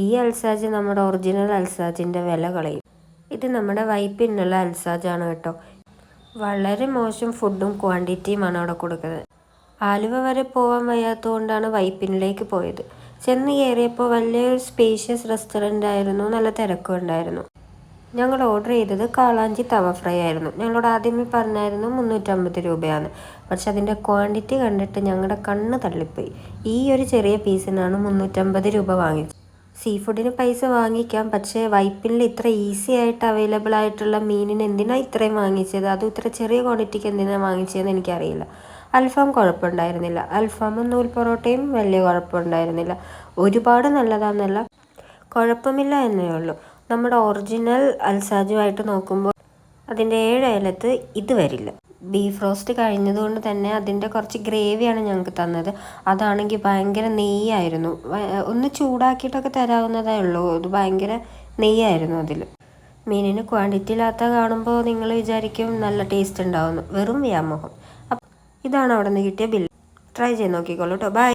ഈ അൽസാജ് നമ്മുടെ ഒറിജിനൽ അൽസാജിൻ്റെ വില കളയും. ഇത് നമ്മുടെ വൈപ്പിനുള്ള അൽസാജാണ് കേട്ടോ. വളരെ മോശം ഫുഡും ക്വാണ്ടിറ്റിയുമാണ് അവിടെ കൊടുക്കുന്നത്. ആലുവ വരെ പോകാൻ വയ്യാത്തതുകൊണ്ടാണ് വൈപ്പിനിലേക്ക് പോയത്. ചെന്ന് കയറിയപ്പോൾ വലിയൊരു സ്പേഷ്യസ് റെസ്റ്റോറൻ്റ് ആയിരുന്നു, നല്ല തിരക്കും ഉണ്ടായിരുന്നു. ഞങ്ങൾ ഓർഡർ ചെയ്തത് കാളാഞ്ചി തവ ഫ്രൈ ആയിരുന്നു. ഞങ്ങളോട് ആദ്യമേ പറഞ്ഞായിരുന്നു 350 രൂപയാണ്. പക്ഷെ അതിൻ്റെ ക്വാണ്ടിറ്റി കണ്ടിട്ട് ഞങ്ങളുടെ കണ്ണ് തള്ളിപ്പോയി. ഈ ഒരു ചെറിയ പീസിനാണ് 350 രൂപ വാങ്ങിച്ചത്. സീ ഫുഡിന് പൈസ വാങ്ങിക്കാം, പക്ഷേ വൈപ്പിനിൽ ഇത്ര ഈസി ആയിട്ട് അവൈലബിൾ ആയിട്ടുള്ള മീനിന് എന്തിനാണ് ഇത്രയും വാങ്ങിച്ചത്? അതും ഇത്ര ചെറിയ ക്വാണ്ടിറ്റിക്ക് എന്തിനാണ് വാങ്ങിച്ചതെന്ന് എനിക്കറിയില്ല. അൽഫാം കുഴപ്പമുണ്ടായിരുന്നില്ല. അൽഫാമും നൂൽ പൊറോട്ടയും വലിയ കുഴപ്പമുണ്ടായിരുന്നില്ല. ഒരുപാട് നല്ലതാണെന്നല്ല, കുഴപ്പമില്ല എന്നേ ഉള്ളൂ. നമ്മുടെ ഒറിജിനൽ അൽസാജുമായിട്ട് നോക്കുമ്പോൾ അതിൻ്റെ 7 അയലത്ത് ഇത് വരില്ല. ബീഫ് റോസ്റ്റ് കഴിഞ്ഞതുകൊണ്ട് തന്നെ അതിൻ്റെ കുറച്ച് ഗ്രേവിയാണ് ഞങ്ങൾക്ക് തന്നത്. അതാണെങ്കിൽ ഭയങ്കര നെയ്യായിരുന്നു. ഒന്ന് ചൂടാക്കിയിട്ടൊക്കെ തരാവുന്നതേ ഉള്ളൂ. അത് ഭയങ്കര നെയ്യായിരുന്നു അതിൽ. മീനിന് ക്വാണ്ടിറ്റി ഇല്ലാത്ത കാണുമ്പോൾ നിങ്ങൾ വിചാരിക്കും നല്ല ടേസ്റ്റ് ഉണ്ടാവുന്നു. വെറും വ്യാമോഹം. അപ്പം ഇതാണ് അവിടെ നിന്ന് കിട്ടിയ ബില്ല്. ട്രൈ ചെയ്ത് നോക്കിക്കോളൂ കേട്ടോ. ബൈ.